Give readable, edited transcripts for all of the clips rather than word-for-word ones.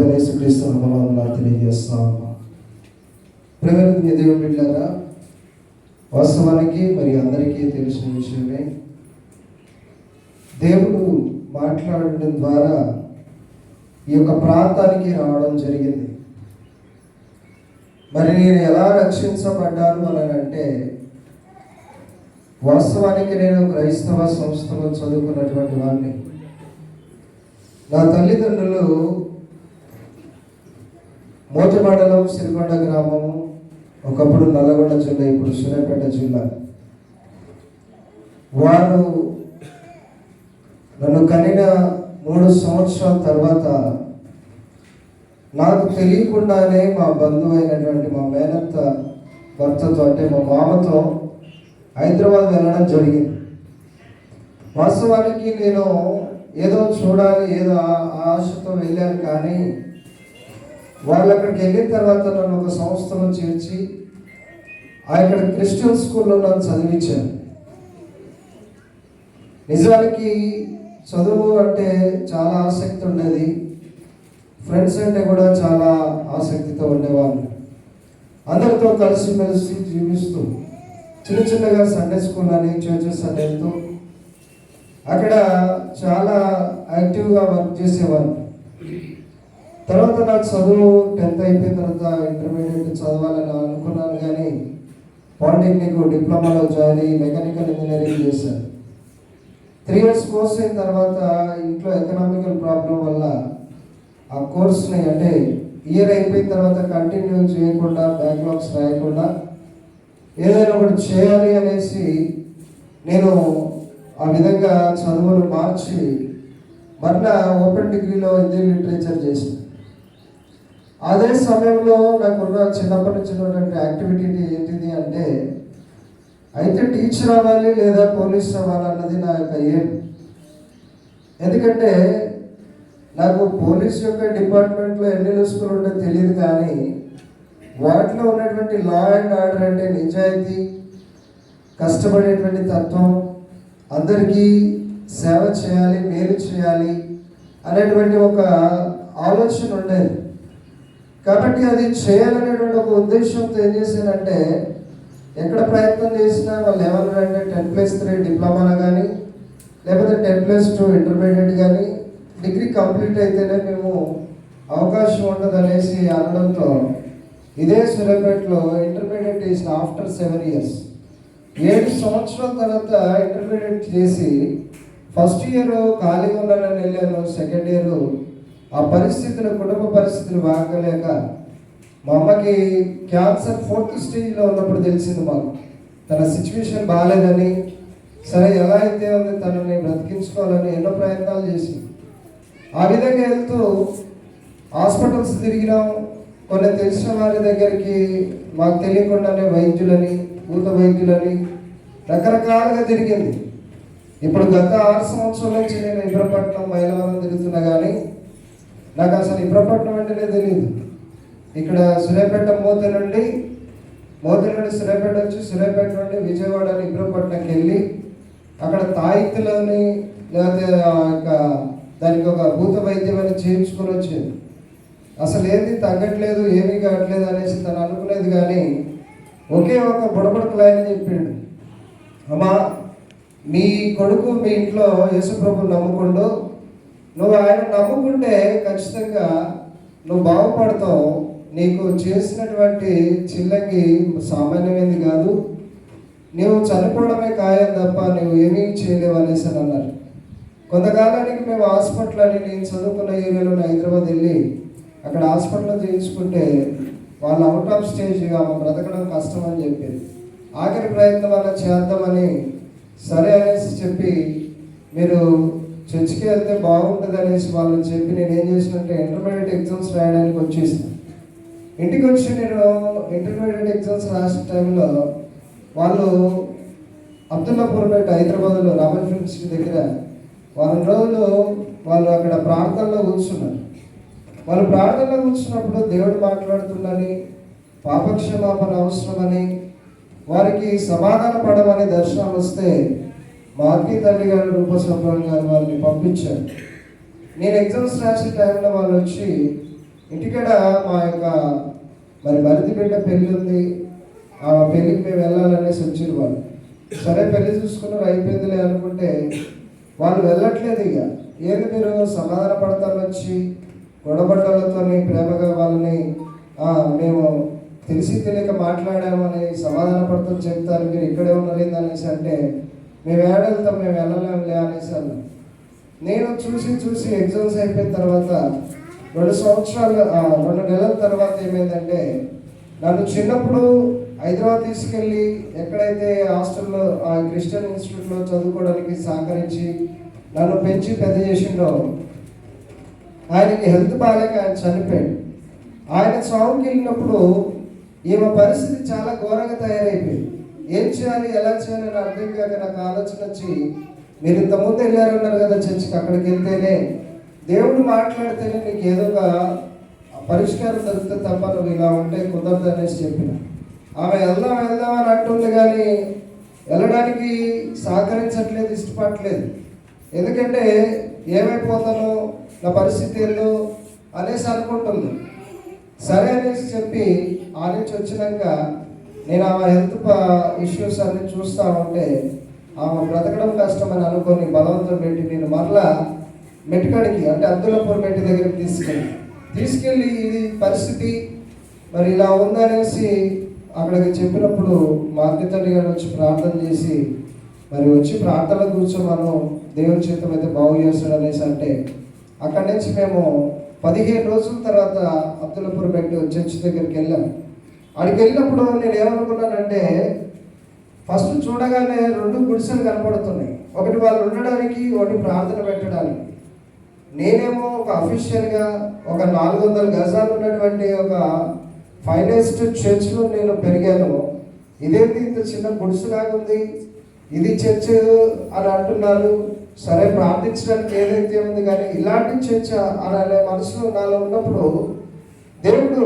ప్రభు యేసుక్రీస్తు నామమున తెలియజేస్తున్నాము. ప్రియమైన దేవుని బిడ్డలారా, వాస్తవానికి మరి అందరికీ తెలిసిన విషయమే, దేవుడు మాట్లాడడం ద్వారా ఈ యొక్క ప్రాంతానికి రావడం జరిగింది. మరి నేను ఎలా రక్షించబడ్డాను అని అంటే, వాస్తవానికి నేను క్రైస్తవ సంస్థలో చదువుకున్నటువంటి వాడిని. నా తల్లిదండ్రులు మోతి మండలం సిరికొండ గ్రామము, ఒకప్పుడు నల్లగొండ జిల్లా, ఇప్పుడు సూర్యాపేట జిల్లా. వారు నన్ను కనిన 3 సంవత్సరాల తర్వాత నాకు తెలియకుండానే మా బంధువు అయినటువంటి మా మేనత్త భర్తతో, అంటే మా మామతో హైదరాబాద్ వెళ్ళడం జరిగింది. వాస్తవానికి నేను ఏదో చూడాలి, ఏదో ఆశతో వెళ్ళాను. కానీ వాళ్ళు అక్కడికి వెళ్ళిన తర్వాత నన్ను ఒక సంస్థలో చేర్చి అక్కడ క్రిస్టియన్ స్కూల్లో నన్ను చదివించాను. నిజానికి చదువు అంటే చాలా ఆసక్తి ఉండేది. ఫ్రెండ్స్ అంటే కూడా చాలా ఆసక్తితో ఉండేవాళ్ళు. అందరితో కలిసిమెలిసి జీవిస్తూ చిన్న చిన్నగా సండే స్కూల్ అని చర్చెస్ అని వెళ్తూ అక్కడ చాలా యాక్టివ్గా వర్క్ చేసేవాళ్ళు. తర్వాత నాకు చదువు 10th అయిపోయిన తర్వాత ఇంటర్మీడియట్ చదవాలని అనుకున్నాను. కానీ పాలిటెక్నిక్ డిప్లొమాలో జాయిన్ అయ్యి మెకానికల్ ఇంజనీరింగ్ చేశాను. 3 years కోర్స్ అయిన తర్వాత ఇంట్లో ఎకనామికల్ ప్రాబ్లం వల్ల ఆ కోర్స్ని, అంటే ఇయర్ అయిపోయిన తర్వాత కంటిన్యూ చేయకుండా, బ్యాక్లాగ్స్ రాయకుండా ఏదైనా ఒకటి చేయాలి అనేసి నేను ఆ విధంగా చదువులు మార్చి మరలా ఓపెన్ డిగ్రీలో హిందీ లిటరేచర్ చేశాను. అదే సమయంలో నాకున్న చిన్నప్పటి నుంచి ఉన్నటువంటి యాక్టివిటీ ఏంటిది అంటే, అయితే టీచర్ అవ్వాలి లేదా పోలీస్ అవ్వాలి అన్నది నా యొక్క ఎయిమ్. ఎందుకంటే నాకు పోలీస్ యొక్క డిపార్ట్మెంట్లో ఎన్ని లుసుకులు ఉంటే తెలియదు, కానీ వాటిలో ఉన్నటువంటి లా అండ్ ఆర్డర్ అంటే నిజాయితీ, కష్టపడేటువంటి తత్వం, అందరికీ సేవ చేయాలి, మేలు చేయాలి అనేటువంటి ఒక ఆలోచన ఉండేది. కాబట్టి అది చేయాలనేటువంటి ఒక ఉద్దేశంతో ఏం చేశానంటే, ఎక్కడ ప్రయత్నం చేసినా వాళ్ళు ఏమన్నారంటే 10+3 డిప్లొమాలో కానీ లేకపోతే 10+2 ఇంటర్మీడియట్ కానీ డిగ్రీ కంప్లీట్ అయితేనే మేము అవకాశం ఉంటుంది అనేసి అనడంతో ఇదే సూర్యాపేటలో ఇంటర్మీడియట్ చేసిన ఆఫ్టర్ 7 years 7 సంవత్సరాల తర్వాత ఇంటర్మీడియట్ చేసి ఫస్ట్ ఇయర్ ఖాళీగా ఉండాలని వెళ్ళాను. సెకండ్ ఇయర్ ఆ పరిస్థితులు, కుటుంబ పరిస్థితులు బాగలేక మా అమ్మకి క్యాన్సర్ 4th స్టేజ్లో ఉన్నప్పుడు తెలిసింది మాకు. తన సిచ్యువేషన్ బాగాలేదని, సరే ఎలా అయితే ఉంది తనని బ్రతికించుకోవాలని ఎన్నో ప్రయత్నాలు చేసి ఆ విధంగా వెళ్తూ హాస్పిటల్స్ తిరిగినాం. కొన్ని తెలిసిన వారి దగ్గరికి మాకు తెలియకుండానే వైద్యులని, భూత వైద్యులని రకరకాలుగా తిరిగింది. ఇప్పుడు గత 6 సంవత్సరాల నుంచి నేను ఇబ్రపట్నం, మైలవరం తిరుగుతున్నా, కానీ నాకు అసలు ఇబ్రపట్నం అంటేనే తెలియదు. ఇక్కడ సూర్యాపేట మోతి నుండి సూర్యాపేట వచ్చి, సూర్యాపేట నుండి విజయవాడ ఇబ్రపట్నంకి వెళ్ళి అక్కడ తాయిత్తులని లేకపోతే దానికి ఒక భూత వైద్యం అని చేయించుకొని వచ్చేది. అసలు ఏంది తగ్గట్లేదు, ఏమీ కావట్లేదు అనేసి తను అనుకునేది. కానీ ఒకే ఒక బుడబుడకు లైన్ చెప్పిండు, అమ్మా మీ కొడుకు మీ ఇంట్లో యేసుప్రభు నమ్ముకుండు, నువ్వు ఆయన నమ్ముకుంటే ఖచ్చితంగా నువ్వు బాగుపడతావు, నీకు చేసినటువంటి చిల్లకి సామాన్యమైనది కాదు, నువ్వు చనిపోవడమే ఖాయం తప్ప నువ్వు ఏమీ చేయలేవు అనేసి అని అన్నారు. కొంతకాలానికి మేము హాస్పిటల్ అని, నేను చదువుకున్న ఏరియాలో హైదరాబాద్ వెళ్ళి అక్కడ హాస్పిటల్లో చేయించుకుంటే వాళ్ళు అవుట్ ఆఫ్ స్టేజ్గా బ్రతకడం కష్టం అని చెప్పారు. ఆఖరి ప్రయత్నం అలా చేద్దామని సరే అనేసి చెప్పి, మీరు చర్చికి వెళ్తే బాగుంటుంది అనేసి వాళ్ళని చెప్పి నేను ఏం చేసినంటే ఇంటర్మీడియట్ ఎగ్జామ్స్ రాయడానికి వచ్చేసాను. ఇంటికి వచ్చి నేను ఇంటర్మీడియట్ ఎగ్జామ్స్ రాసిన టైంలో వాళ్ళు అబ్దుల్లాపూర్పేట హైదరాబాద్లో రామన్ ఫిల్మ్స్ దగ్గర వారం రోజులు వాళ్ళు అక్కడ ప్రార్థనలో కూర్చున్నారు. వాళ్ళు ప్రార్థనలో కూర్చున్నప్పుడు దేవుడు మాట్లాడుతుందని, పాపక్షమాపణ అవసరమని, వారికి సమాధాన పడమని దర్శనాలు వస్తే మార్కీ తల్లి గారు, రూపసంప్రదాయం గారు వాళ్ళని పంపించారు. నేను ఎగ్జామ్స్ రాసే టైంలో వాళ్ళు వచ్చి ఇంటికాడ మా యొక్క మరి మరిది బిడ్డ పెళ్ళి ఉంది, ఆ పెళ్ళికి మేము వెళ్ళాలనేసి వచ్చిన వాళ్ళు. సరే పెళ్లి చూసుకున్నారు, అయిపోయిందిలే అనుకుంటే వాళ్ళు వెళ్ళట్లేదు. ఇక ఏది మీరు సమాధాన పడతాను వచ్చి గొడవబడ్డలతో ప్రేమగా వాళ్ళని మేము తెలిసి తెలియక మాట్లాడామని సమాధాన పడుతూ చెప్తారు, మీరు ఇక్కడే ఉన్నారు అనేసి అంటే మేము ఏడెళ్తాం, మేము వెళ్ళలేములే అనేసి అన్నాం. నేను చూసి ఎగ్జామ్స్ అయిపోయిన తర్వాత 2 నెలల తర్వాత ఏమైందంటే, నన్ను చిన్నప్పుడు హైదరాబాద్ తీసుకెళ్ళి ఎక్కడైతే హాస్టల్లో క్రిస్టియన్ ఇన్స్టిట్యూట్లో చదువుకోవడానికి సహకరించి నన్ను పెంచి పెద్ద చేసిండో, ఆయనకి హెల్త్ బాగాలేక ఆయన చనిపోయాడు. ఆయన చావుకి వెళ్ళినప్పుడు ఈమె పరిస్థితి చాలా ఘోరంగా తయారైపోయింది. ఏం చేయాలి, ఎలా చేయాలి అని అర్థం కాక నాకు ఆలోచన వచ్చి, మీరు ఇంతకుముందు వెళ్ళారన్నారు కదా చర్చికి, అక్కడికి వెళ్తేనే దేవుడు మాట్లాడితేనే నీకు ఏదో ఒక పరిష్కారం దొరికితే తప్ప నువ్వు ఇలా ఉంటే కుదరదు అనేసి చెప్పిన. ఆమె వెళ్దాం అని అంటుంది, కానీ వెళ్ళడానికి సహకరించట్లేదు, ఇష్టపడట్లేదు. ఎందుకంటే ఏమైపోతానో, నా పరిస్థితి ఏందో అనేసి అనుకుంటుంది. సరే అనేసి చెప్పి ఆ నుంచి వచ్చినాక నేను ఆమె హెల్త్ ఇష్యూస్ అన్ని చూస్తూ ఉంటే ఆమె బ్రతకడం కష్టమని అనుకొని బలవంతం పెట్టి నేను మరలా మెట్టికాడికి అంటే అబ్దుల్లాపూర్ మెట్టి దగ్గరికి తీసుకెళ్ళి ఇది పరిస్థితి మరి ఇలా ఉందనేసి అక్కడికి చెప్పినప్పుడు మా అత్తయ్య గారు వచ్చి ప్రార్థన చేసి మరి వచ్చి ప్రార్థన కూర్చోమను, దేవుని చిత్తం అయితే బాగు చేస్తాడు అనేసి అంటే అక్కడి నుంచి మేము 15 రోజుల తర్వాత అబ్దుల్లాపూర్ మెట్టి చర్చి దగ్గరికి వెళ్ళాం. అక్కడికి వెళ్ళినప్పుడు నేను ఏమనుకున్నానంటే, ఫస్ట్ చూడగానే 2 గుడిసెలు కనపడుతున్నాయి. ఒకటి వాళ్ళు ఉండడానికి, ఒకటి ప్రార్థన పెట్టడానికి. నేనేమో ఒక అఫీషియల్గా ఒక 400 గజాలు ఉన్నటువంటి ఒక ఫైనెస్ట్ చర్చ్లో నేను పెరిగాను. ఇదేంటి ఇంత చిన్న గుడిసెలాగా ఉంది, ఇది చర్చ్ అని అంటున్నారు. సరే ప్రార్థించడానికి ఏదైతే ఉంది, కానీ ఇలాంటి చర్చ అనే మనసులో నాలో ఉన్నప్పుడు దేవుడు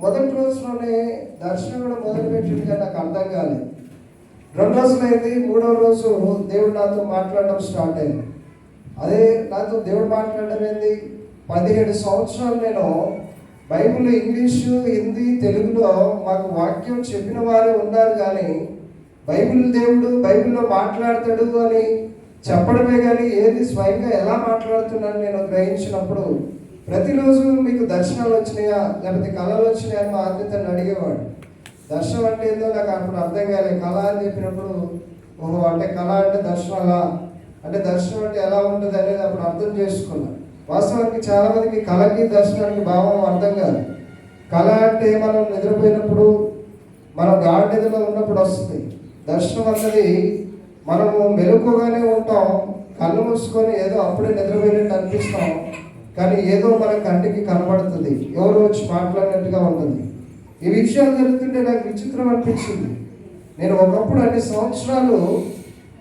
మొదటి రోజులోనే దర్శనం కూడా మొదలుపెట్టిందిగా నాకు అర్థం కాలేదు. 2 రోజులు అయింది, 3వ రోజు దేవుడు నాతో మాట్లాడడం స్టార్ట్ అయింది. అదే నాతో దేవుడు మాట్లాడడం ఏంది, 17 సంవత్సరాలు నేను బైబిల్ ఇంగ్లీషు, హిందీ, తెలుగులో మాకు వాక్యం చెప్పిన వారు ఉన్నారు, కానీ దేవుడు బైబిల్లో మాట్లాడతాడు అని చెప్పడమే కానీ ఏది స్వయంగా ఎలా మాట్లాడుతున్నాను నేను గ్రహించినప్పుడు, ప్రతిరోజు మీకు దర్శనాలు వచ్చినాయా లేకపోతే కళలు వచ్చినాయా అని మా అతిథిని అడిగేవాడు. దర్శనం అంటే ఏందో నాకు అప్పుడు అర్థం కాలేదు. కళ అని చెప్పినప్పుడు ఓహో అంటే కళ అంటే దర్శనాలా, అంటే దర్శనం అంటే ఎలా ఉంటుంది అనేది అప్పుడు అర్థం చేసుకున్నాను. వాస్తవానికి చాలామందికి కళకి దర్శనానికి భావం అర్థం కాదు. కళ అంటే మనం నిద్రపోయినప్పుడు, మనం గాఢ నిద్రలో ఉన్నప్పుడు వస్తుంది. దర్శనం అన్నది మనము మెలకుగానే ఉంటాం, కళ్ళు మూసుకొని ఏదో అప్పుడే నిద్రపోయినట్టు అనిపిస్తాం, కానీ ఏదో మన కంటికి కనబడుతుంది, ఎవరు వచ్చి మాట్లాడినట్టుగా ఉంటుంది. ఈ విషయాలు జరుగుతుంటే నాకు విచిత్రం అనిపించింది. నేను ఒకప్పుడు అన్ని సంవత్సరాలు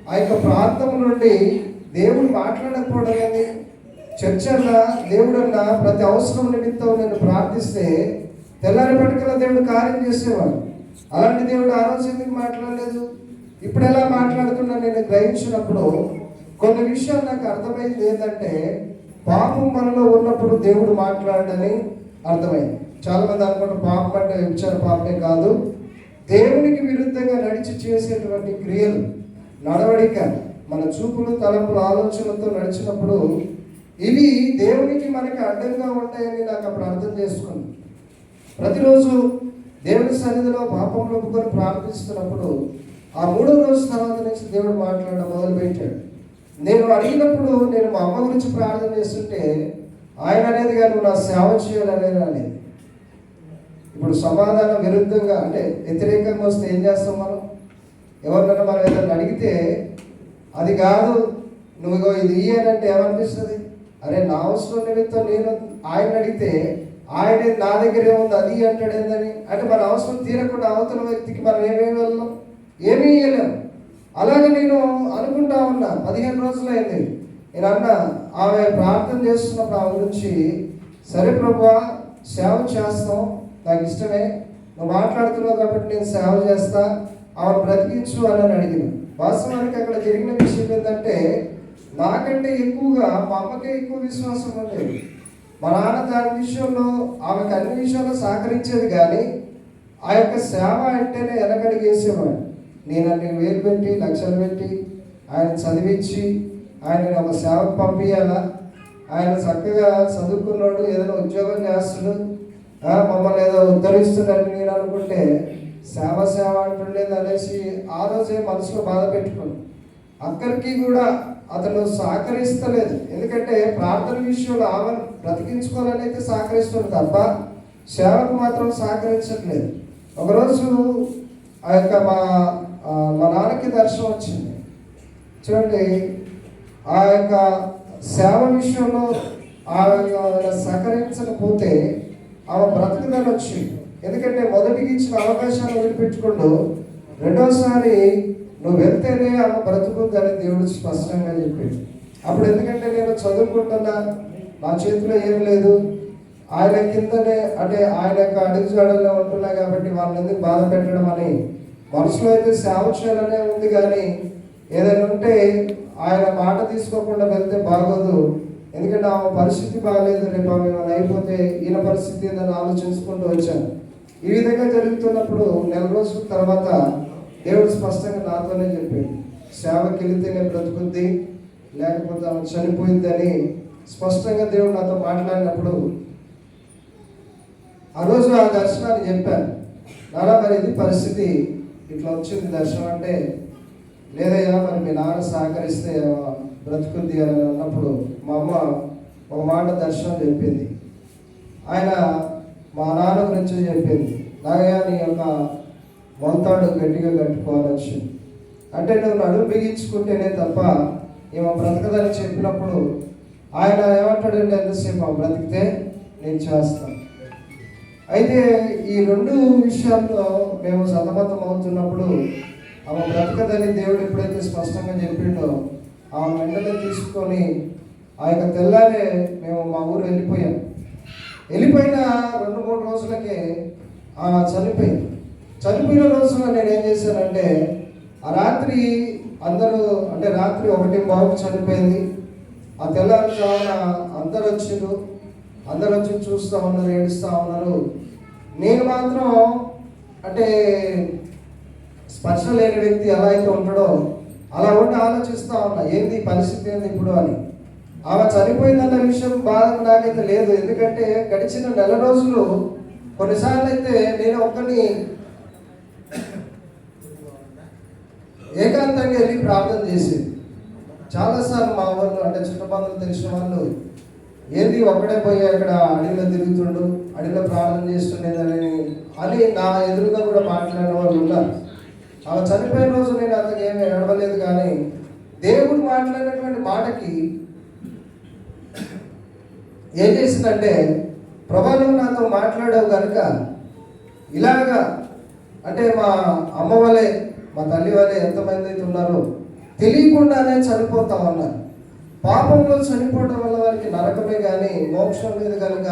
ఆ యొక్క ప్రాంతం నుండి దేవుడు మాట్లాడకపోవడం కానీ, చర్చ అన్నా దేవుడు అన్నా ప్రతి అవసరం నిమిత్తం నేను ప్రార్థిస్తే తెల్లారి పట్టుకల దేవుడు కార్యం చేసేవాడు. అలాంటి దేవుడు ఆ రోజు ఎందుకు మాట్లాడలేదు, ఇప్పుడు ఎలా మాట్లాడుతున్నా నేను గ్రహించినప్పుడు కొన్ని విషయాలు నాకు అర్థమైంది. ఏంటంటే పాపం మనలో ఉన్నప్పుడు దేవుడు మాట్లాడని అర్థమైంది. చాలా మంది అనుకుంటారు పాపం అంటే విచార పాపమే కాదు, దేవునికి విరుద్ధంగా నడిచి చేసేటువంటి క్రియలు, నడవడిక, మన చూపులు, తలంపులు, ఆలోచనలతో నడిచినప్పుడు ఇవి దేవునికి మనకి అడ్డంగా ఉంటాయని నాకు అప్పుడు అర్థం చేసుకున్నాను. ప్రతిరోజు దేవుని సన్నిధిలో పాపంలో ఒప్పుకొని ప్రార్థిస్తున్నప్పుడు ఆ 3వ రోజు తర్వాత నుంచి దేవుడు మాట్లాడడం మొదలుపెట్టాడు. నేను అడిగినప్పుడు నేను మా అమ్మ గురించి ప్రార్థన చేస్తుంటే ఆయన అనేది కానీ నువ్వు నా సేవ చేయాలనేది. ఇప్పుడు సమాధానం విరుద్ధంగా అంటే వ్యతిరేకంగా వస్తే ఏం చేస్తాం మనం? ఎవరినైనా మనం ఏదైనా అడిగితే అది కాదు నువ్వు ఇది ఇయ్యానంటే ఏమనిపిస్తుంది? అరే నా అవసరం నిమిత్తం నేను ఆయన అడిగితే ఆయన నా దగ్గర ఏముంది అది అంటాడు ఏందని, అంటే మన అవసరం తీరకుండా అవతల వ్యక్తికి మనం ఏమేమి వెళ్ళాం, ఏమీ ఇయ్యలేము. అలాగే నేను అనుకుంటా ఉన్నా. 15 రోజులైంది. నేను అన్నా ఆమె ప్రార్థన చేస్తున్నప్పుడు ఆమె గురించి, సరే ప్రభువా సేవ చేస్తాం, నాకు ఇష్టమే, నువ్వు మాట్లాడుతున్నావు కాబట్టి నేను సేవ చేస్తా, ఆమె బ్రతికించు అని అడిగిన. వాస్తవానికి అక్కడ జరిగిన విషయం ఏంటంటే నాకంటే ఎక్కువగా మా అమ్మకే ఎక్కువ విశ్వాసం ఉండేది. మా నాన్న దాని విషయంలో ఆమెకు అన్ని విషయాల్లో సహకరించేది, కానీ ఆ యొక్క సేవ అంటేనే వెనకడిగేసేవాడు. నేను అన్ని వేలు పెట్టి లక్షలు పెట్టి ఆయన చదివించి ఆయన ఒక సేవకు పంపించాలా, ఆయన చక్కగా చదువుకున్నాడు, ఏదైనా ఉద్యోగం చేస్తున్నాడు, మమ్మల్ని ఏదో ఉద్ధరిస్తున్నాడని నేను అనుకుంటే సేవ సేవ అంటుండేది అనేసి ఆ రోజే మనసులో బాధ పెట్టుకున్నాను. అక్కడికి కూడా అతను సహకరిస్తలేదు. ఎందుకంటే ప్రార్థన విషయంలో ఆమెను బ్రతికించుకోవాలని అయితే సహకరిస్తుంది తప్ప సేవకు మాత్రం సహకరించట్లేదు. ఒకరోజు ఆ యొక్క మా నాన్నకి దర్శనం వచ్చింది. చూడండి, ఆ యొక్క సేవ విషయంలో ఆమె సహకరించకపోతే ఆమె బ్రతుకుదని వచ్చింది. ఎందుకంటే మొదటికి ఇచ్చిన అవకాశాన్ని వదిలిపెట్టుకుంటూ రెండోసారి నువ్వు వెళ్తేనే ఆమె బ్రతుకుందని దేవుడు స్పష్టంగా చెప్పింది. అప్పుడు ఎందుకంటే నేను చదువుకుంటున్నా, నా చేతిలో ఏం లేదు, ఆయన కిందనే అంటే ఆయన యొక్క అడుగుజాడల్లో ఉంటున్నా కాబట్టి వాళ్ళని ఎందుకు బాధ పెట్టడం అని మనసులో అయితే సేవ చేయాలనే ఉంది, కానీ ఏదైనా ఉంటే ఆయన మాట తీసుకోకుండా వెళ్తే బాగోదు. ఎందుకంటే ఆమె పరిస్థితి బాగాలేదు, రేపు ఆమె అయిపోతే ఈయన పరిస్థితి ఏదని ఆలోచించుకుంటూ వచ్చాను. ఈ విధంగా జరుగుతున్నప్పుడు నెల రోజుల తర్వాత దేవుడు స్పష్టంగా నాతోనే చెప్పాడు, సేవకి వెళితేనే బ్రతుకుద్ది, లేకపోతే ఆమె చనిపోయిందని స్పష్టంగా దేవుడు నాతో మాట్లాడినప్పుడు ఆ రోజు ఆ దర్శనాన్ని చెప్పాను. నాన్న మరి ఇది పరిస్థితి ఇట్లా వచ్చింది దర్శనం అంటే, లేదయ్యా మరి మీ నాన్న సహకరిస్తే బ్రతుకుద్ది అని అన్నప్పుడు మా అమ్మ ఒక మాట దర్శనం చెప్పింది. ఆయన మా నాన్న గురించి చెప్పింది, నాయా నీ యొక్క మొంతాడు గట్టిగా కట్టుకోవాలొచ్చు, అంటే నువ్వు నడుము బిగించుకుంటేనే తప్ప ఏమో బ్రతకదని చెప్పినప్పుడు ఆయన ఏమంటాడంటే ఎంతసేపు బ్రతికితే నేను చేస్తాను. అయితే ఈ రెండు విషయాల్లో మేము సతమతం అవుతున్నప్పుడు ఆమె బ్రతకదని దేవుడు ఎప్పుడైతే స్పష్టంగా చెప్పిండో ఆమె వెంటనే తీసుకొని ఆ యొక్క తెల్లారే మేము మా ఊరు వెళ్ళిపోయాం. వెళ్ళిపోయిన 2-3 రోజులకే ఆమె చనిపోయింది. చనిపోయిన రోజున నేను ఏం చేశానంటే, ఆ రాత్రి అందరూ అంటే రాత్రి 1:15 చనిపోయింది. ఆ తెల్లారుజామున అందరు వచ్చారు, అందరు వచ్చి చూస్తూ ఉన్నారు, ఏడుస్తూ ఉన్నారు. నేను మాత్రం అంటే స్పర్శ లేని వ్యక్తి ఎలా అయితే ఉంటాడో అలా ఉండి ఆలోచిస్తూ ఉన్నా, ఏంది పరిస్థితి ఏంది ఇప్పుడు అని. ఆమె చనిపోయిందన్న విషయం బాధ నాకైతే లేదు, ఎందుకంటే గడిచిన నెల రోజులు కొన్నిసార్లు అయితే నేను ఒక్కని ఏకాంతంగా వెళ్ళి ప్రార్థన చేసేది. చాలాసార్లు మా వాళ్ళు అంటే చుట్టుపక్కల తెలిసిన వాళ్ళు ఏంది ఒక్కడే పోయి అక్కడ అడవిలో తిరుగుతుండు, అడవిలో ప్రార్థన చేస్తుండేదని అని నా ఎదురుగా కూడా మాట్లాడిన వాళ్ళు ఉన్నారు. ఆమె చనిపోయిన రోజు నేను అంతకు ఏమీ నడవలేదు, కానీ దేవుడు మాట్లాడినటువంటి మాటకి ఏం చేసిందంటే, ప్రభా నువ్వు నాతో మాట్లాడావు కనుక ఇలాగా అంటే మా అమ్మ వాళ్ళే మా తల్లి వాళ్ళే ఎంతమంది అయితే ఉన్నారో తెలియకుండానే చనిపోతా ఉన్నారు. పాపంలో చనిపోవడం వల్ల వారికి నరకమే కానీ మోక్షం లేదు కనుక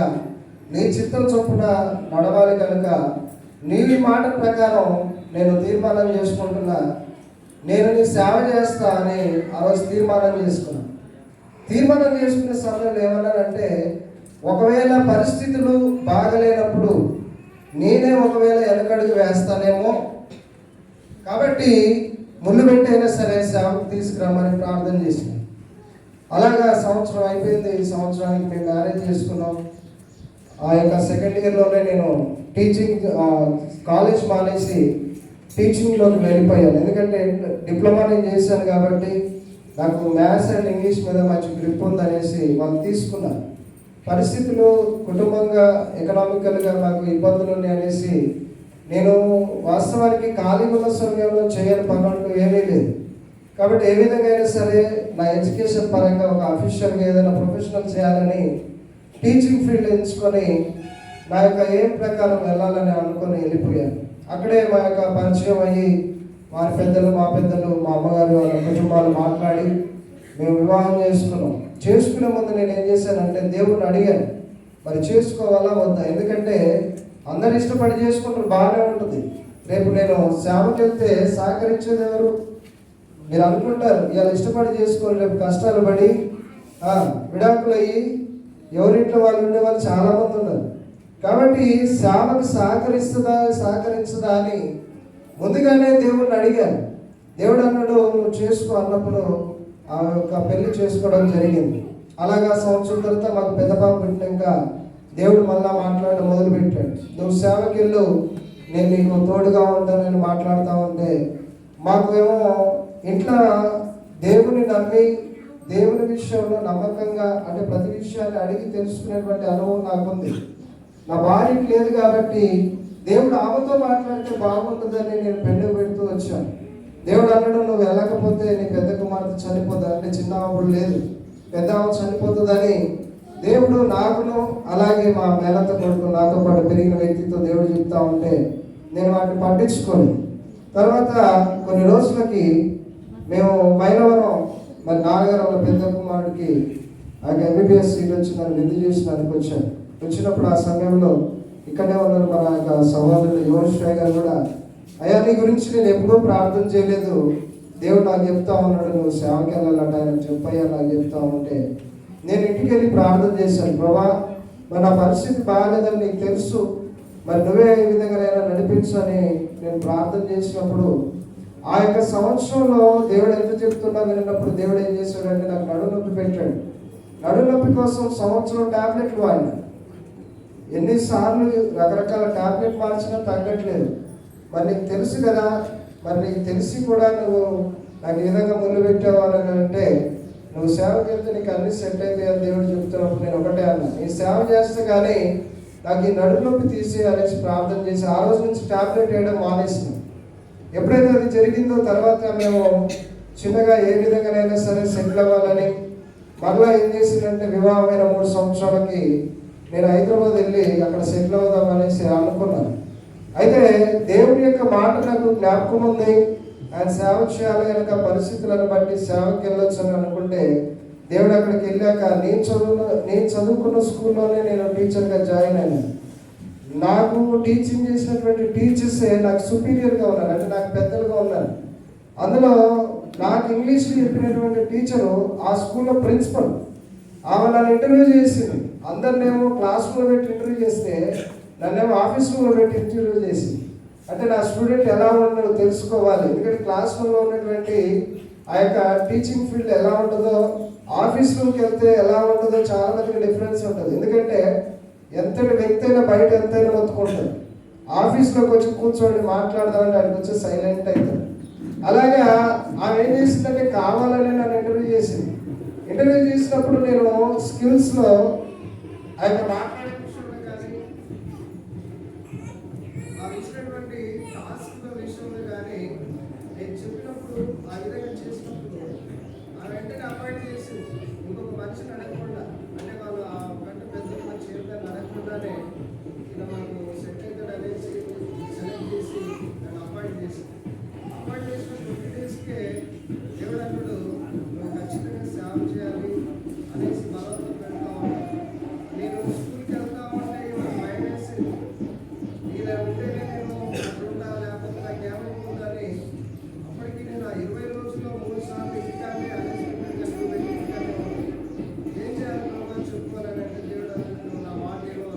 నీ చిత్తం చొప్పున నడవాలి కనుక నీ మాట ప్రకారం నేను తీర్మానం చేసుకుంటున్నా, నేను నీ సేవ చేస్తా అని ఆ రోజు తీర్మానం చేసుకున్నాను. తీర్మానం చేసుకునే సమయంలో ఏమన్నానంటే, ఒకవేళ పరిస్థితులు బాగలేనప్పుడు నేనే ఒకవేళ వెనకడుగు వేస్తానేమో, కాబట్టి ముళ్ళు పెట్టైనా సరే సేవకు తీసుకురామని ప్రార్థన చేసినాను. అలాగా సంవత్సరం అయిపోయింది. ఈ సంవత్సరానికి మేము మ్యారేజ్ చేసుకున్నాం. ఆ యొక్క సెకండ్ ఇయర్లోనే నేను టీచింగ్ కాలేజ్ మానేసి టీచింగ్లోకి వెళ్ళిపోయాను. ఎందుకంటే డిప్లొమా నేను చేశాను కాబట్టి నాకు మ్యాథ్స్ అండ్ ఇంగ్లీష్ మీద మంచి గ్రిప్ ఉందనేసి వాళ్ళు తీసుకున్నారు. పరిస్థితులు కుటుంబంగా ఎకనామికల్గా నాకు ఇబ్బందులు ఉన్నాయి అనేసి నేను వాస్తవానికి ఖాళీ ఉన్న సమయంలో చేయని పనులు ఏమీ లేదు. కాబట్టి ఏ విధంగా అయినా సరే నా ఎడ్యుకేషన్ పరంగా ఒక అఫీషియల్గా ఏదైనా ప్రొఫెషనల్ చేయాలని టీచింగ్ ఫీల్డ్ ఎంచుకొని నా యొక్క ఏం ప్రకారం వెళ్ళాలని అనుకొని వెళ్ళిపోయాను. అక్కడే మా యొక్క పరిచయం అయ్యి వారి పెద్దలు మా పెద్దలు మా అమ్మగారు వాళ్ళ కుటుంబాలు మాట్లాడి మేము వివాహం చేసుకున్నాం. చేసుకునే ముందు నేను ఏం చేశానంటే దేవుడిని అడిగాను, మరి చేసుకోవాలా వద్దా? ఎందుకంటే అందరు ఇష్టపడి చేసుకుంటారు, బాగానే ఉంటుంది. రేపు నేను సేవకి వెళ్తే సహకరించేది ఎవరు? మీరు అనుకుంటారు ఇవాళ ఇష్టపడి చేసుకోవాలి, రేపు కష్టాలు పడి విడాకులు అయ్యి ఎవరింట్లో వాళ్ళు ఉండే వాళ్ళు చాలా మంది ఉన్నారు. కాబట్టి సేవకు సహకరించదా అని ముందుగానే దేవుడిని అడిగాను. దేవుడు అన్నాడు నువ్వు చేసుకో అన్నప్పుడు ఆ యొక్క పెళ్లి చేసుకోవడం జరిగింది. అలాగా సంవత్సరం తర్వాత మాకు పెద్ద పాప పుట్టినాక దేవుడు మళ్ళా మాట్లాడడం మొదలుపెట్టాడు. నువ్వు సేవకి వెళ్ళు, నేను నీకు తోడుగా ఉంటానని మాట్లాడుతూ ఉంటే మాకు ఏమో ఇంట్లో దేవుని నమ్మి దేవుని విషయంలో నమ్మకంగా అంటే ప్రతి విషయాన్ని అడిగి తెలుసుకునేటువంటి అనుభవం నాకుంది. నా భార్యకి లేదు కాబట్టి దేవుడు ఆమెతో మాట్లాడితే బాగుంటుందని నేను పెండుకు పెడుతూ వచ్చాను. దేవుడు అన్నాడు నువ్వు వెళ్ళకపోతే నీ పెద్ద కుమార్తె చనిపోతుంది, అంటే చిన్న అప్పుడు లేదు పెద్ద చనిపోతుందని దేవుడు నాకును అలాగే మా మేనత్త కొడుకు నాతో పాటు పెరిగిన వ్యక్తితో దేవుడు చెప్తా ఉంటే నేను వాటిని పట్టించుకోను. తర్వాత కొన్ని రోజులకి మేము మైలవరం మరి నాన్నగారు పెద్ద కుమారుడికి ఆ ఎంబీబీఎస్ సీట్ వచ్చిందని విందు చేసినందుకు వచ్చాను. వచ్చినప్పుడు ఆ సమయంలో ఇక్కడే ఉన్నారు మన యొక్క సహోదరుడు యోగేశ్వర గారు కూడా, అయ్యా నీ గురించి నేను ఎప్పుడూ ప్రార్థన చేయలేదు, దేవుడు నాకు చెప్తా ఉన్నాడు నువ్వు సేవకి వెళ్ళాలంట ఆయన చెప్పయ్యా నాకు చెప్తా ఉంటే నేను ఇంటికి వెళ్ళి ప్రార్థన చేశాను. ప్రభా మరి నా పరిస్థితి బాగాలేదని నీకు తెలుసు, మరి నువ్వే ఏ విధంగా నడిపించు అని నేను ప్రార్థన చేసినప్పుడు ఆ యొక్క సంవత్సరంలో దేవుడు ఎంత చెప్తున్నా విన్నప్పుడు దేవుడు ఏం చేశాడంటే నాకు నడుము నొప్పి పెట్టాడు. నడుము నొప్పి కోసం సంవత్సరం టాబ్లెట్లు వాడినా. ఎన్నిసార్లు రకరకాల టాబ్లెట్ మార్చినా తగ్గట్లేదు. మరి నీకు తెలుసు కదా, మరి నీకు తెలిసి కూడా నువ్వు నాకు ఈ విధంగా ముళ్ళు పెట్టావు అని అంటే నువ్వు సేవకి వెళ్తే నీకు అన్ని సెట్ అయితే అని దేవుడు చెప్తున్నప్పుడు నేను ఒకటే అన్నా, నీ సేవ చేస్తే కానీ నాకు ఈ నడుము నొప్పి తీసి అనేసి ప్రార్థన చేసి ఆ రోజు నుంచి టాబ్లెట్ వేయడం మానేసినాం. ఎప్పుడైతే అది జరిగిందో తర్వాత మేము చిన్నగా ఏ విధంగానైనా సరే సెటిల్ అవ్వాలని మళ్ళీ ఏం చేసిందంటే వివాహమైన 3 సంవత్సరాలకి నేను హైదరాబాద్ వెళ్ళి అక్కడ సెటిల్ అవుదాం అనేసి అనుకున్నాను. అయితే దేవుని యొక్క మాట నాకు జ్ఞాపకం ఉంది, ఆయన సేవ చేయాలి కనుక పరిస్థితులను బట్టి సేవకి వెళ్ళొచ్చు అని అనుకుంటే దేవుడు అక్కడికి వెళ్ళాక నేను చదువుకున్న స్కూల్లోనే నేను టీచర్గా జాయిన్ అయినాను. నాకు టీచింగ్ చేసినటువంటి టీచర్సే నాకు సుపీరియర్గా ఉన్నారు, అంటే నాకు పెద్దలుగా ఉన్నారు. అందులో నాకు ఇంగ్లీష్లో చెప్పినటువంటి టీచరు ఆ స్కూల్లో ప్రిన్సిపల్. ఆమె నన్ను ఇంటర్వ్యూ చేసింది. అందరినేమో క్లాస్ రూమ్లో పెట్టి ఇంటర్వ్యూ చేస్తే నన్నేమో ఆఫీస్ రూమ్లో పెట్టి ఇంటర్వ్యూ చేసింది. అంటే నా స్టూడెంట్ ఎలా ఉన్నాడో తెలుసుకోవాలి, ఎందుకంటే క్లాస్ రూమ్లో ఉన్నటువంటి ఆ యొక్క టీచింగ్ ఫీల్డ్ ఎలా ఉంటుందో ఆఫీస్ రూమ్కి వెళ్తే ఎలా ఉంటుందో చాలా మందికి డిఫరెన్స్ ఉంటుంది. ఎందుకంటే ఎంతటి వ్యక్తి అయినా బయట ఎంతైనా మొత్తుకుంటాడు, ఆఫీస్లోకి వచ్చి కూర్చోండి మాట్లాడదామంటే ఆయనకు వచ్చి సైలెంట్ అవుతాడు. అలాగే ఆమె ఏం చేసిందంటే కావాలని నన్ను ఇంటర్వ్యూ చేసింది. ఇంటర్వ్యూ చేసినప్పుడు నేను స్కిల్స్లో ఆ యొక్క మాట్లాడే విషయంలో కానీ ఆ ఇచ్చినటువంటి టాస్క్ విషయంలో కానీ నేను చెప్పినప్పుడు ఆ విధంగా చేసినప్పుడు ఆ వెంటనే అపాయింట్ చేసింది. ఇంకొక మనిషిని అడగకుండా, అంటే వాళ్ళు ఆ గంట పెద్ద చేరుదాన్ని అడగకుండానే ఇలా మనకు సెట్ అవుతాడు అనేసి సెలెక్ట్ చేసి నన్ను అపాయింట్ చేసింది. అపాయింట్ చేసిన 20 డేస్కే దేవుడు అన్నాడు నువ్వు ఖచ్చితంగా సేవ చేయాలి అనేసి బలవంతం పెడతా ఉన్నాను. నేను స్కూల్కి వెళ్తా ఉంటే ఇవాళ భయం వేసింది, ఇలా ఉంటేనే నేను అట్లుంటా లేకపోతే నాకు ఏమవుతుందని. అప్పటికి నేను ఆ 20 రోజుల్లో 3 సార్లు ఇంటికానే అనేసి ఏం చేయాలి ప్రభావం చెప్పుకోవాలని అంటే దేవుడు అన్నాడు నా మాటలో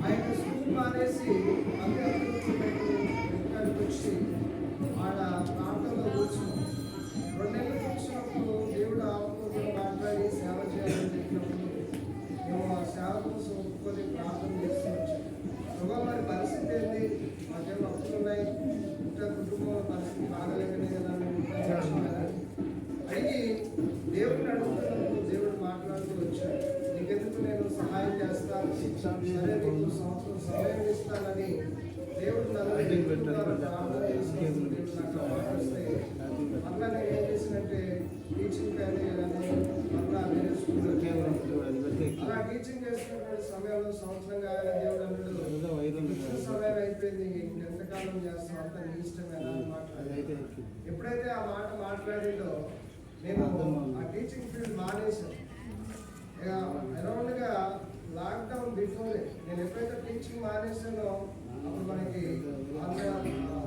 ఆయన స్కూల్ మానేసి ఇంటికాడికి వచ్చి ఆడ ప్రాంతంలో కూర్చున్నాం. 2 నెలలు కూర్చున్నప్పుడు దేవుడు ఆమెతో మాట్లాడి సేవ చేయాలని చెప్పినప్పుడు మేము ఆ సేవ కోసం ఒప్పుకొని ప్రార్థన చేస్తూ వచ్చాం. ప్రభావ మరి పరిస్థితి ఏంటి, మాకేమో అప్పులు ఉన్నాయి, ఇంకా కుటుంబంలో పరిస్థితి బాగలేకనే కదా మేము కదా అడిగి దేవుడిని అడుగుతున్నప్పుడు దేవుడు మాట్లాడుతూ వచ్చాడు. నీకెందుకు నేను సహాయం చేస్తాను, సరే నీకు సంవత్సరం సమయం ఇస్తానని దేవుడు నన్ను ప్రార్థన చేసినప్పుడు దేవుడు నాకు మాట్లాడిస్తే మళ్ళా నేను ఏం చేసినట్టే టీచింగ్ కానీ మళ్ళా వేరే స్కూల్లో అలా టీచింగ్ చేస్తున్నటువంటి సమయంలో సంవత్సరంగా దేవుడు అన్నాడు సమయం అయిపోయింది, ఎంతకాలం చేస్తాం అంతా నీ ఇష్టమేనా అని మాట్లాడాడు. ఎప్పుడైతే ఆ మాట మాట్లాడిందో నేను ఆ టీచింగ్ ఫీల్డ్ మానేశాను. అరౌండ్గా లాక్డౌన్ బిఫోరే నేను ఎప్పుడైతే టీచింగ్ మానేసానో అప్పుడు మనకి ఆంధ్ర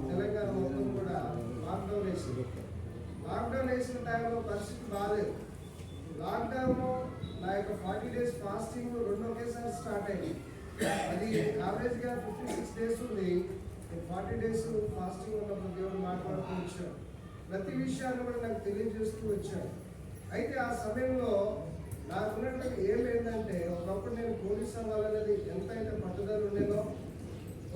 తెలంగాణ మొత్తం కూడా లాక్డౌన్ వేసింది. లాక్డౌన్ వేసిన టైంలో పరిస్థితి బాగాలేదు. లాక్డౌన్ నా యొక్క 40 days ఫాస్టింగ్ రెండు ఒకేసారి స్టార్ట్ అయింది. అది యావరేజ్గా 56 days ఉంది. 40 days ఫాస్టింగ్ ఉన్నప్పుడు దేవుడు మాట్లాడుతూ వచ్చాడు. ప్రతి విషయాన్ని కూడా నాకు తెలియజేస్తూ వచ్చాడు. అయితే ఆ సమయంలో నాకున్నట్టు ఏమైందంటే, ఒకప్పుడు నేను పోలీసు అవ్వాలనేది ఎంతైతే పట్టుదల ఉండేదో,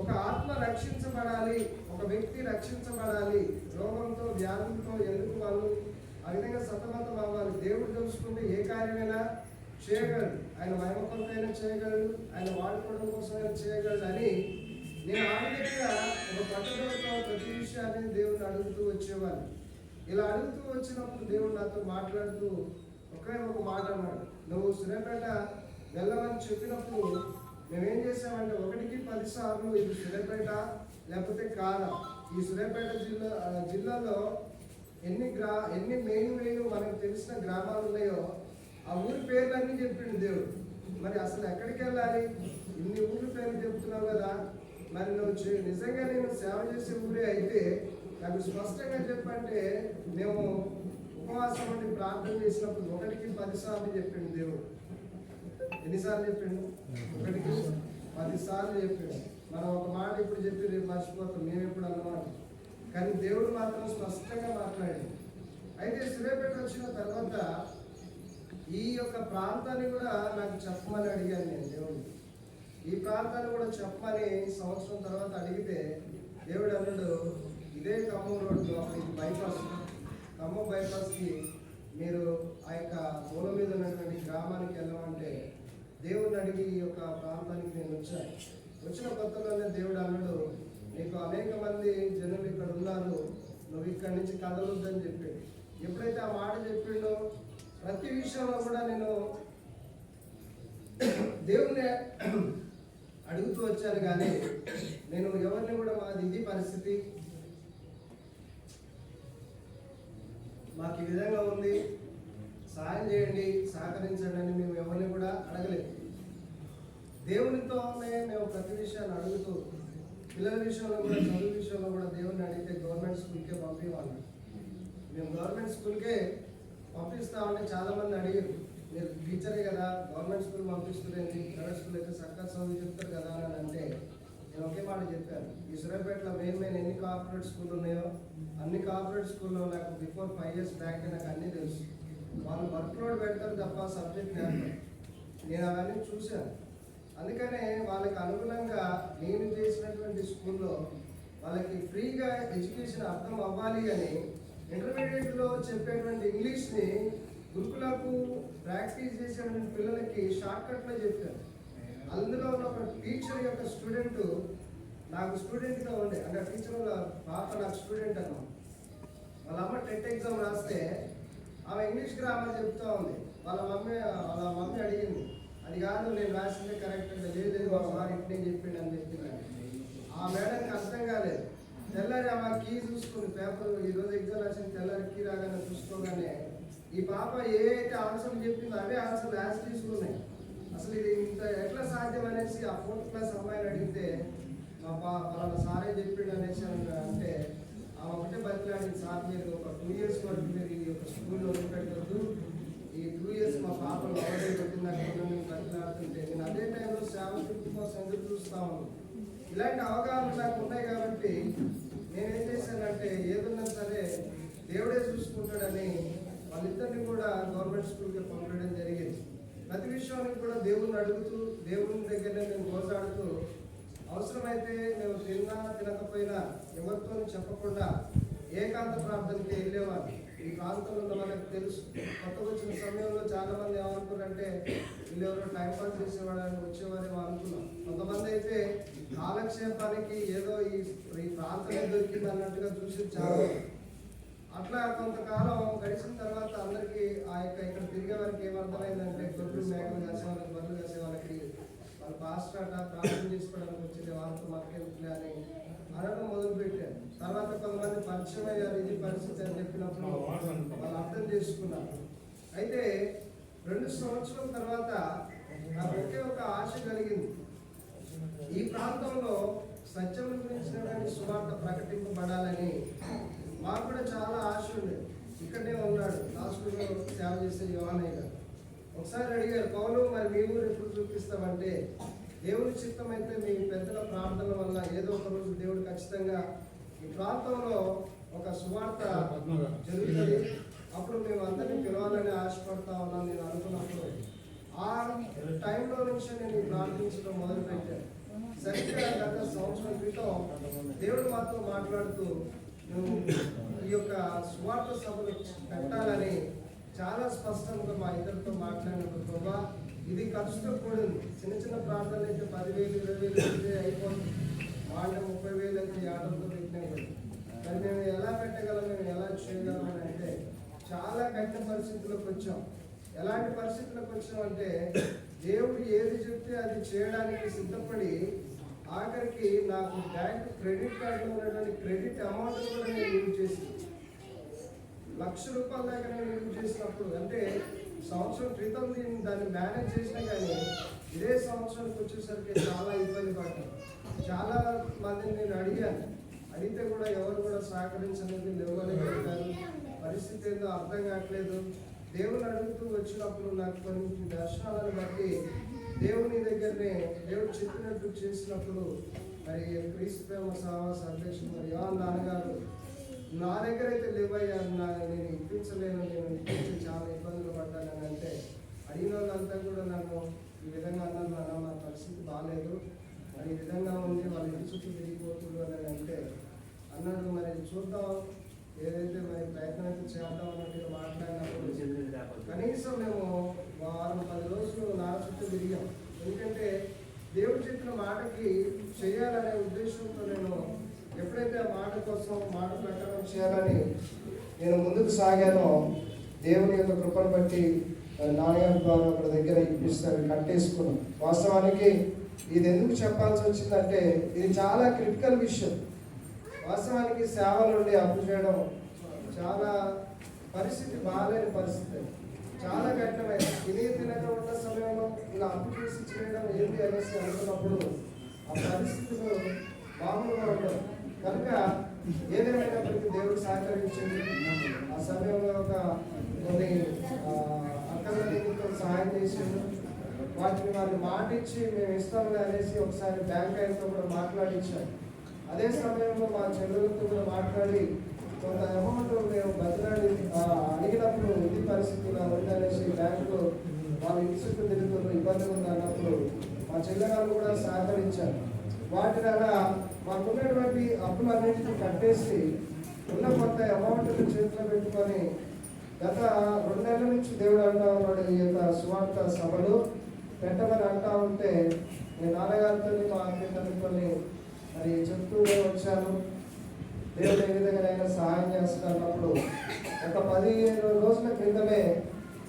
ఒక ఆత్మ రక్షించబడాలి, ఒక వ్యక్తి రక్షించబడాలి, రోగంతో వ్యాధులతో ఎందుకు వాళ్ళు ఆ విధంగా సతమతం అవ్వాలి. దేవుడు తెలుసుకుంటే ఏ కార్యమైనా చేయగలడు, ఆయన మహిమ కొరకైనా చేయగలడు, ఆయన వాడుకోవడం కోసం అయినా చేయగలడు అని నేను ఆ విధంగా ఒక పట్టుదలతో ప్రతి విషయాన్ని దేవుడిని అడుగుతూ వచ్చేవాడిని. ఇలా అడుగుతూ వచ్చినప్పుడు దేవుడు నాతో మాట్లాడుతూ ఒకే ఒక మాట అన్నాడు, నువ్వు సూర్యాపేట వెళ్ళమని చెప్పినప్పుడు మేమేం చేసామంటే 1కి 10 సార్లు ఇది సూర్యాపేట లేకపోతే కాదా, ఈ సూర్యాపేట జిల్లాలో ఎన్ని మెయిన్ మనకు తెలిసిన గ్రామాలు ఉన్నాయో ఆ ఊరి పేర్లన్నీ చెప్పిండు దేవుడు. మరి అసలు ఎక్కడికి వెళ్ళాలి, ఇన్ని ఊరి పేర్లు చెప్తున్నావు కదా, మరి నువ్వు నిజంగా నేను సేవ చేసే ఊరే అయితే నాకు స్పష్టంగా చెప్పంటే, మేము ఉపవాసం ఉండి ప్రార్థన చేసినప్పుడు 1కి 10 సార్లు చెప్పిండు దేవుడు. ఎన్నిసార్లు చెప్పిండు? 1కి 10 సార్లు చెప్పిండు. మనం ఒక మాట ఇప్పుడు చెప్పి రేపు మర్చిపోతాం, మేము ఎప్పుడు అన్నమాట. కానీ దేవుడు మాత్రం స్పష్టంగా మాట్లాడాడు. అయితే సూర్యాపేట వచ్చిన తర్వాత ఈ యొక్క ప్రాంతాన్ని కూడా నాకు చెప్పమని అడిగాను నేను దేవుడు. ఈ ప్రాంతాన్ని కూడా చెప్పమని సంవత్సరం తర్వాత అడిగితే దేవుడు అన్నాడు, ఇదే ఖమ్మం రోడ్డు ఇది బైపాస్, ఖమ్మం బైపాస్కి మీరు ఆ యొక్క మూల మీద ఉన్నటువంటి గ్రామానికి వెళ్ళమంటే దేవుడిని అడిగి ఈ యొక్క ప్రాంతానికి నేను వచ్చాను. వచ్చిన కొత్తలోనే దేవుడు అన్నాడు, నీకు అనేక మంది జనులు ఇక్కడ ఉన్నారు, నువ్వు ఇక్కడి నుంచి కదలొద్దని చెప్పాడు. ఎప్పుడైతే ఆ మాట చెప్పిండో ప్రతి విషయంలో కూడా నేను దేవుణ్ణి అడుగుతూ వచ్చాను. కానీ నేను ఎవరిని కూడా మాది ఇది పరిస్థితి, మాకు ఈ విధంగా ఉంది, సహాయం చేయండి, సహకరించండి అని మేము ఎవరిని కూడా అడగలేదు. దేవునితోనే మేము ప్రతి విషయాన్ని అడుగుతూ, పిల్లల విషయంలో కూడా చదువు విషయంలో కూడా దేవుడిని అడిగితే గవర్నమెంట్ స్కూల్కే పంపించాలి. మేము గవర్నమెంట్ స్కూల్కే పంపిస్తామని చాలామంది అడిగారు, మీరు టీచరే కదా గవర్నమెంట్ స్కూల్ పంపిస్తుందండి, ప్రైవేట్ స్కూల్ అయితే చక్కగా చదువు చెప్తారు కదా అని అంటే నేను ఒకే మాట చెప్పాను, ఈ సూర్యాపేటలో మెయిన్ ఎన్ని కార్పొరేట్ స్కూల్ ఉన్నాయో అన్ని కార్పొరేట్ స్కూల్లో నాకు బిఫోర్ 5 years బ్యాక్ నాకు అన్నీ తెలుసు. వాళ్ళు వర్క్ లోడ్ పెడతారు తప్ప సబ్జెక్ట్ నేర్పరు. నేను అవన్నీ చూశాను. అందుకనే వాళ్ళకి అనుగుణంగా నేను చేసినటువంటి స్కూల్లో వాళ్ళకి ఫ్రీగా ఎడ్యుకేషన్ అర్థం అవ్వాలి అని ఇంటర్మీడియట్లో చెప్పేటువంటి ఇంగ్లీష్ని గురుకులకు ప్రాక్టీస్ చేసేటువంటి పిల్లలకి షార్ట్ కట్లో చెప్పాను. అందులో ఉన్న ఒక టీచర్ యొక్క స్టూడెంట్ నాకు స్టూడెంట్గా ఉండే, అంటే టీచర్ వాళ్ళ పాప నాకు స్టూడెంట్ అన్నమాట. వాళ్ళ అమ్మ టెట్ ఎగ్జామ్ రాస్తే ఆమె ఇంగ్లీష్ గ్రామర్ చెప్తూ ఉంది. వాళ్ళ మమ్మీ అడిగింది, అది కాదు నేను రాసిందే కరెక్ట్ అంటే, లేదు మా సార్ ఇట్నే చెప్పిండు అని చెప్పింది. ఆ మేడంకి అర్థం కాలేదు. తెల్లారి ఆమె కీ చూసుకుని పేపర్ ఈరోజు ఎగ్జామ్ రాసింది తెల్లారి కీ రాగానే చూసుకోగానే ఈ పాప ఏ అయితే ఆన్సర్లు చెప్పిందో అవే ఆన్సర్లు యాజ్ తీసుకున్నాయి. అసలు ఇది ఇంత ఎట్లా సాధ్యం అనేసి ఆ 4th క్లాస్ అమ్మాయిని అడిగితే వాళ్ళ సారే చెప్పిండు అనేసి అంటే ఆమె ఒకటే బతిలాడింది, సార్ మీరు ఒక 2 years వరకు మీరు ఈ యొక్క స్కూల్లో వదిలిపెట్టద్దు, ఈ 2 years మా పాపలు అవడే పెట్టినట్టు నేను బతిలాడుతుంటే నేను అదే టైంలో సేవ కోసం ఎదురు చూస్తా ఉన్నాను. ఇలాంటి అవగాహన నాకు ఉన్నాయి కాబట్టి నేనేం చేశానంటే ఏదన్నా సరే దేవుడే చూసుకుంటాడని వాళ్ళిద్దరిని కూడా గవర్నమెంట్ స్కూల్కి పంపడం జరిగింది. ప్రతి విషయానికి కూడా దేవుణ్ణి అడుగుతూ దేవుని దగ్గరనే నేను గోసాడుతూ అవసరమైతే మేము తినకపోయినా ఎవరితో చెప్పకుండా ఏకాంత ప్రార్థనకి వెళ్ళేవాళ్ళు. ఈ ప్రాంతంలో ఉన్న వాళ్ళకి తెలుసు. కొత్తగా వచ్చిన సమయంలో చాలా మంది ఏమనుకున్నారంటే వీళ్ళు ఎవరో టైంపాస్ చేసేవాళ్ళని వచ్చేవారేమో అనుకున్నాం. కొంతమంది అయితే కాలక్షేపానికి ఏదో ఈ ప్రాంతమే దొరికింది అన్నట్టుగా చూసి చాలా. అట్లా కొంతకాలం గడిచిన తర్వాత అందరికీ ఆ యొక్క ఇక్కడ తిరిగే వారికి ఏమర్థమైందంటే గొడ్లు మేకలు కాసే వాళ్ళకి బర్రెలు కాసే వాళ్ళకి వాళ్ళు పాస్టర్ ప్రార్థన చేసుకోవడానికి వచ్చింది, వాళ్ళతో మాకెళ్తులే అని అనడం మొదలుపెట్టారు. తర్వాత కొంతమంది పరిచయం అయ్యారు, ఇది పరిస్థితి అని చెప్పినప్పుడు వాళ్ళు అర్థం చేసుకున్నారు. అయితే 2 సంవత్సరాల తర్వాత నాకు ఒకే ఒక ఆశ కలిగింది, ఈ ప్రాంతంలో సత్యం గురించినటువంటి సువార్త ప్రకటింపబడాలని. మాకు కూడా చాలా ఆశ ఉండేది. ఇక్కడనే ఉన్నాడు లాస్ట్లో సేవ చేసి ఎస్ఐ యోహానయ్య గారు ఒకసారి అడిగారు, పౌలు మరి మీ ఊరు ఎప్పుడు చూపిస్తామంటే, దేవుని చిత్తం అయితే మీ పెద్దల ప్రార్థన వల్ల ఏదో ఒక రోజు దేవుడు ఖచ్చితంగా ఈ ప్రాంతంలో ఒక సువార్త జరుగుతుంది, అప్పుడు మేము అందరినీ పిలవాలని ఆశపడతా ఉన్నాను. నేను అనుకున్నప్పుడు ఆ టైంలో నుంచి నేను ప్రార్థించడం మొదలుపెట్టాను. సరిగ్గా గత సంవత్సరం క్రితం దేవుడు మాతో మాట్లాడుతూ నువ్వు ఈ యొక్క సువార్త సభలు పెట్టాలని చాలా స్పష్టంగా మా ఇద్దరితో మాట్లాడినప్పుడు, ప్రభా ఇది ఖర్చుతో కూడింది, చిన్న చిన్న ప్రార్థనలు అయితే 10,000 20,000 అయితే అయిపోతుంది, వాళ్ళ 30,000 అయితే ఆటంతో పెట్టినా కూడా మరి మేము ఎలా పెట్టగలం, మేము ఎలా చేయగలం అని అంటే చాలా కఠిన పరిస్థితులకు వచ్చాం. ఎలాంటి పరిస్థితులకు వచ్చామంటే దేవుడు ఏది చెప్తే అది చేయడానికి సిద్ధపడి ఆఖరికి నాకు బ్యాంక్ క్రెడిట్ కార్డులో ఉన్నటువంటి క్రెడిట్ అమౌంట్ కూడా నేను యూజ్ చేసి ₹1,00,000 దాకా నేను యూజ్ చేసినప్పుడు, అంటే సంవత్సరం క్రితం దాన్ని మేనేజ్ చేసినా కానీ ఇదే సంవత్సరానికి వచ్చేసరికి చాలా ఇబ్బంది పడ్డాను. చాలా మందిని నేను అడిగితే కూడా ఎవరు కూడా సహకరించలేదు, లేవని చెప్పారు. పరిస్థితి ఏందో అర్థం కావట్లేదు. దేవుని అడుగుతూ వచ్చినప్పుడు నాకు కొన్ని దర్శనాలను బట్టి దేవుని దగ్గరనే దేవుడు చెప్పినట్టు చేసినప్పుడు మరి క్రీస్తు ప్రేమ సహవాస అధ్యక్షుడు మరి నాన్నగారు నా దగ్గర అయితే లేవయ్యా, నేను ఇప్పించలేను, నేను ఇప్పించి చాలా ఇబ్బందులు పడ్డానని అంటే, అడిగిన వాళ్ళంతా కూడా నన్ను ఈ విధంగా అన్నారు, నాన్న నా పరిస్థితి బాగాలేదు, మరి ఈ విధంగా ఉంది, వాళ్ళ ఇంటి చుట్టూ తిరిగిపోతున్నారు అని అంటే అన్నాడు, మరి చూద్దాం ఏదైతే మరి ప్రయత్నం అయితే చేద్దాం అన్నట్టు మాట్లాడినప్పుడు కనీసం మేము 10 రోజులు నా చుట్టూ తిరిగాం. ఎందుకంటే దేవుడు చెప్పిన మాటకి చేయాలనే ఉద్దేశంతో నేను ఎప్పుడైతే ఆ మాట కోసం మాట ప్రకారం చేయాలని నేను ముందుకు సాగానో, దేవుని యొక్క కృపను బట్టి నాన్నగారి ద్వారా ఒక దగ్గర ఇప్పిస్తారు, కట్టేసుకున్నాం. వాస్తవానికి ఇది ఎందుకు చెప్పాల్సి వచ్చిందంటే ఇది చాలా క్రిటికల్ విషయం. వాస్తవానికి సేవల నుండి అప్పు చేయడం చాలా పరిస్థితి బాగాలేని పరిస్థితి, చాలా కఠినమైన. తినక ఉన్న సమయంలో ఇలా అప్పు చేసి చేయడం ఏంటి అనేసి అనుకున్నప్పుడు ఆ పరిస్థితులు మామూలుగా ఉండవు. కనుక ఏదేమైనప్పటికీ దేవుడు సహకరించింది. ఆ సమయంలో ఒక కొన్ని అక్కల సహాయం చేసిండు. వాటిని వాళ్ళు మాట ఇచ్చి మేము ఇస్తామని అనేసి ఒకసారి బ్యాంక్ ఆయనతో కూడా మాట్లాడించాను. అదే సమయంలో మా చెల్లెలతో కూడా మాట్లాడి కొంత అమౌంట్ మేము బతిలాడి అడిగినప్పుడు ఇది పరిస్థితిలో ఉందనేసి బ్యాంకు వాళ్ళు ఇంటి చుట్టూ తిరుగుతున్న ఇబ్బంది ఉంది అన్నప్పుడు మా చెల్లెగాళ్ళు కూడా సహకరించారు. వాటిని అలా మాకున్నటువంటి అప్పులన్నింటినీ కట్టేసి ఉన్న కొంత అమౌంట్ చేతిలో పెట్టుకొని గత 2 నెలల నుంచి దేవుడు అంటా ఉన్నాడు, ఈ యొక్క సువార్త సభలు పెట్టమని అంటా ఉంటే నేను నాన్నగారితో మా అత్యంతని మరి చెప్తూనే వచ్చాను. దేవుడు ఏ విధంగా సహాయం చేస్తున్నప్పుడు ఒక 15 రోజుల క్రితమే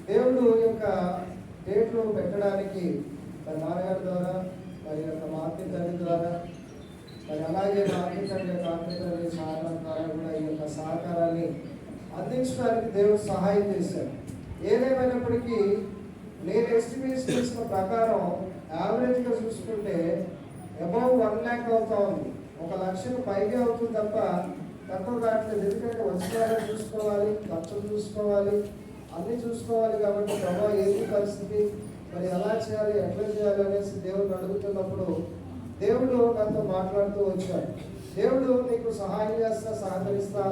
దేవుడు యొక్క డేట్లు పెట్టడానికి మరి నాన్నగారి ద్వారా మరి యొక్క మార్కెట్ తండ్రి ద్వారా మరి అలాగే మార్కెట్ తండ్రి కార్మికుల సహకారం ద్వారా కూడా ఈ యొక్క సహకారాన్ని అందించడానికి దేవుడు సహాయం చేశాడు. ఏదేమైనప్పటికీ నేను ఎస్టిమేట్ చేసిన ప్రకారం యావరేజ్గా చూసుకుంటే అబౌవ్ 1 lakh అవుతా ఉంది. 1,00,000 పైగా అవుతుంది తప్ప తక్కువ కావట్లేదు. ఎందుకంటే వసూలు చూసుకోవాలి, ఖర్చులు చూసుకోవాలి, అన్నీ చూసుకోవాలి. కాబట్టి ప్రభావం ఏంటి పరిస్థితి, మరి ఎలా చేయాలి, ఎట్లా చేయాలి అనేసి దేవుడిని అడుగుతున్నప్పుడు దేవుడు నాతో మాట్లాడుతూ వచ్చాడు. దేవుడు నీకు సహాయం చేస్తా, సహకరిస్తా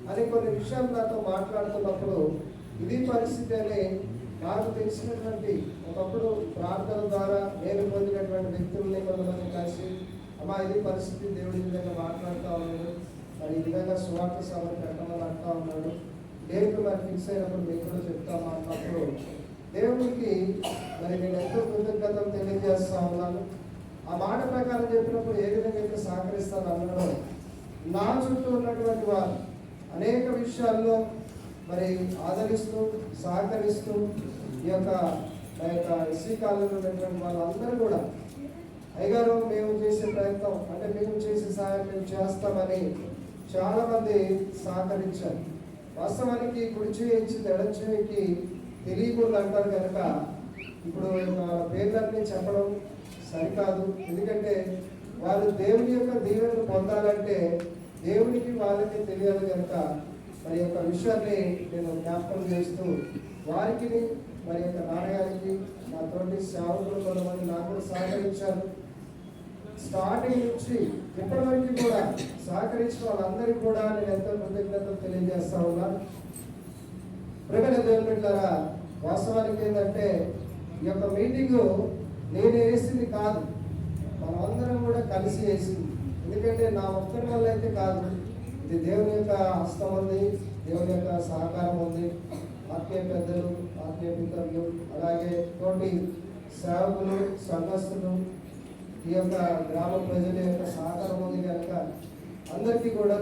అని కొన్ని విషయాలు నాతో మాట్లాడుతున్నప్పుడు ఇది పరిస్థితి అని నాకు తెలిసినటువంటి ఒకప్పుడు ప్రార్థన ద్వారా నేను పొందినటువంటి వ్యక్తుల్ని కొంతమంది కలిసి అమ్మా ఇది పరిస్థితి, దేవుడి విధంగా మాట్లాడుతూ ఉన్నాడు, మరి ఈ విధంగా సువార్త సభలు పెట్టమని అంటా ఉన్నాడు, డేట్లు మరి ఫిక్స్ అయినప్పుడు మీకు కూడా చెప్తామా అన్నప్పుడు దేవుడికి మరి నేను ఎంతో కృతజ్ఞతలు తెలియజేస్తా ఉన్నాను. ఆ మాట ప్రకారం చెప్పినప్పుడు ఏ విధంగా అయితే సహకరిస్తాను అనడం, నా చుట్టూ ఉన్నటువంటి వారు అనేక విషయాల్లో మరి ఆదరిస్తూ సహకరిస్తూ ఈ యొక్క ఎస్సీ కాలంలో ఉన్నటువంటి వాళ్ళందరూ కూడా అయ్యగారు మేము చేసే ప్రయత్నం అంటే మేము చేసే సహాయం మేము చేస్తామని చాలామంది సహకరించారు. వాస్తవానికి కుడి చేయించి ఎడం చేయికి తెలియకూడదు అంటారు కనుక ఇప్పుడు పేర్లన్నీ చెప్పడం సరికాదు. ఎందుకంటే వాళ్ళు దేవుని యొక్క దీవెనలు పొందాలంటే దేవునికి వాళ్ళకి తెలియాలి కనుక మరి యొక్క విషయాన్ని నేను జ్ఞాపకం చేస్తూ వారికి మరి యొక్క నాన్నగారికి నా తోటి సేవకులు కొంతమంది నాకు కూడా సహకరించారు. స్టార్టింగ్ నుంచి ఇప్పటి వరకు కూడా సహకరించిన వాళ్ళందరికీ కూడా నేను ఎంతో కృతజ్ఞతలు తెలియజేస్తా ఉన్నాను. ప్రియమైన దేవుని బిడ్డలారా, వాస్తవానికి ఏంటంటే ఈ యొక్క మీటింగు నేను వేసింది కాదు, మనమందరం కూడా కలిసి వేసింది. ఎందుకంటే నా ఒక్కరి వల్ల అయితే కాదు, ఇది దేవుని యొక్క హస్తం ఉంది, దేవుని యొక్క సహకారం ఉంది. ఆత్మీయ పెద్దలు, ఆత్మీయ పితరులు, అలాగే తోటి సేవకులు, సంఘస్థులు, ఈ యొక్క గ్రామ ప్రజల యొక్క సహకారం ఉంది కనుక అందరికీ కూడా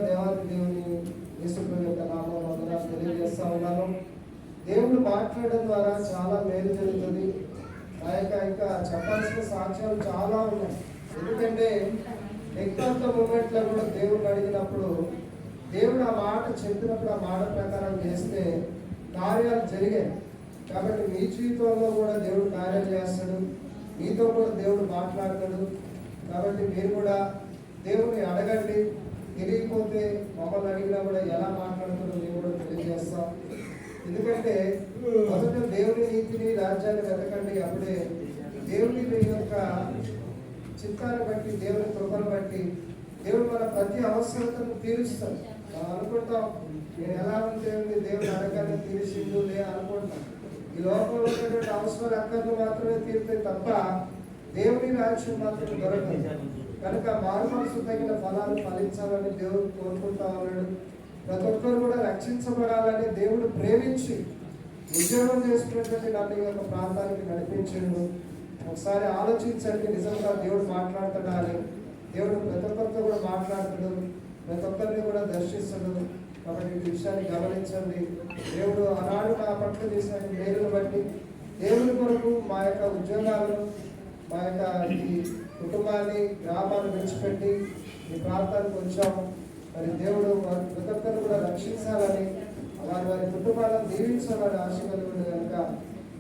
దేవుని యేసుప్రభు యొక్క నామం వందనాలు తెలియజేస్తా ఉన్నాను. దేవుడు మాట్లాడడం ద్వారా చాలా మేలు జరుగుతుంది. ఆ యొక్క ఇంకా చెప్పాల్సిన సాక్ష్యాలు చాలా ఉన్నాయి. ఎందుకంటే ఎక్కువ మూమెంట్లో కూడా దేవుడు అడిగినప్పుడు, దేవుడు ఆ మాట చెప్పినప్పుడు ఆ మాట ప్రకారం చేస్తే కార్యాలు జరిగాయి. కాబట్టి మీ జీవితంలో కూడా దేవుడు కార్యాలు చేస్తాడు, మీతో కూడా దేవుడు మాట్లాడతాడు. కాబట్టి మీరు కూడా దేవుడిని అడగండి. తెలియకపోతే మమ్మల్ని అడిగినా కూడా ఎలా మాట్లాడుతుందో మేము కూడా తెలియజేస్తాం. ఎందుకంటే మొదట దేవుని నీతిని, రాజ్యాన్ని వెతకండి. అప్పుడే దేవుని యొక్క చిత్తాన్ని బట్టి, దేవుని కృపను బట్టి దేవుడు మన ప్రతి అవసరతను తీరుస్తాడు. మనం అనుకుంటాం నేను ఎలా ఉంటే దేవుడు అడగానే తీర్చిండు లే అనుకుంటాం. ఈ లోకంలో ఉన్నటువంటి అవసరాలు అక్కర్లు మాత్రమే తీరుతాయి తప్ప దేవుని రాజ్యం మాత్రం దొరకదు. కనుక మారు మనసు తగిన ఫలాలు ఫలించాలని దేవుడు కోరుకుంటా ఉన్నాడు. ప్రతి ఒక్కరు కూడా రక్షించబడాలని దేవుడు ప్రేమించి ఉద్యోగం చేసుకున్నటువంటి నన్ను ఈ యొక్క ప్రాంతానికి నడిపించాడు. ఒకసారి ఆలోచించండి, నిజంగా దేవుడు మాట్లాడుతాడా అని. దేవుడు ప్రతి ఒక్కరితో కూడా మాట్లాడుతాడు, ప్రతి ఒక్కరిని కూడా దర్శిస్తాడు. కాబట్టి ఈ విషయాన్ని గమనించండి. దేవుడు ఆనాడు నా పట్ల చేసిన మేలును బట్టి దేవుని కొరకు మా యొక్క ఉద్యోగాలను, మా యొక్క ఈ కుటుంబాన్ని, గ్రామాన్ని విడిచిపెట్టి ఈ ప్రాంతానికి వచ్చాము. మరి దేవుడు ప్రతి ఒక్కరు కూడా రక్షించాలని, వారి కుటుంబాలను దీవించాలని ఆశ కలిగి ఉంది కనుక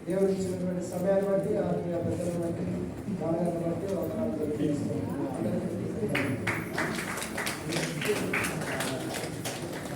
దేవుడు ఇచ్చినటువంటి సమయాన్ని బట్టి, ఆత్మీయ పెద్దలను బట్టి, మానవులను బట్టి ఒక